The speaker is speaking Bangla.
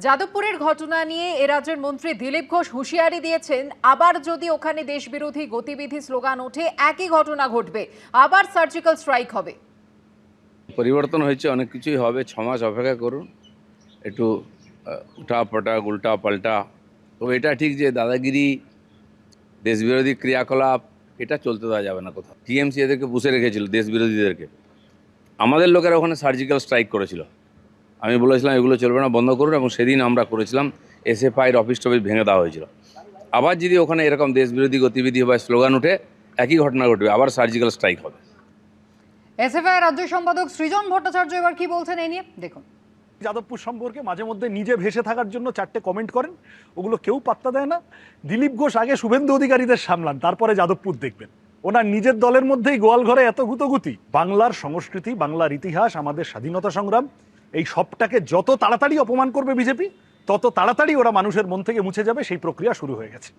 যাদবপুরের ঘটনা নিয়ে এ রাজ্যের মন্ত্রী দিলীপ ঘোষ হুঁশিয়ারি দিয়েছেন, আবার যদি ওখানে দেশবিরোধী গতিবিধি স্লোগান ওঠে একই ঘটনা ঘটবে, আবার সার্জিক্যাল স্ট্রাইক হবে। পরিবর্তন হয়েছে, অনেক কিছুই হবে, 6 মাস অপেক্ষা করুন। একটু উল্টা পাল্টা। তবে এটা ঠিক যে দাদাগিরি, দেশবিরোধী ক্রিয়াকলাপ এটা চলতে দেওয়া যাবে না কোথাও। টিএমসি এদেরকে পুষে রেখেছিল, দেশবিরোধীদেরকে। আমাদের লোকেরা ওখানে সার্জিক্যাল স্ট্রাইক করেছিল। আমি বলেছিলাম এগুলো চলবে না, বন্ধ করুন, এবং সেদিন আমরা করেছিলাম। এসএফআইয়ের অফিস টফিস ভেঙে দেওয়া হয়েছিল। আবার যদি ওখানে এরকম দেশবিরোধী গতিবিধি বা স্লোগান উঠে একই ঘটনা ঘটবে, আবার সার্জিক্যাল স্ট্রাইক হবে। এসএফআই রাজ্য সম্পাদক সৃজন ভট্টাচার্য এবার কি বলছেন এই নিয়ে দেখুন। যাদবপুর সম্পর্কে মাঝে মধ্যে নিজে ভেসে থাকার জন্য 4টে কমেন্ট করেন, ওগুলো কেউ পাত্তা দেয় না। দিলীপ ঘোষ আগে শুভেন্দু অধিকারীদের সামলান, তারপরে যাদবপুর দেখবেন। ওনার নিজের দলের মধ্যেই গোয়াল ঘরে এত গুতগুতি। বাংলার সংস্কৃতি, বাংলার ইতিহাস, আমাদের স্বাধীনতা সংগ্রাম, এই সবটাকে যত তাড়াতাড়ি অপমান করবে বিজেপি, তত তাড়াতাড়ি ওরা মানুষের মন থেকে মুছে যাবে। সেই প্রক্রিয়া শুরু হয়ে গেছে।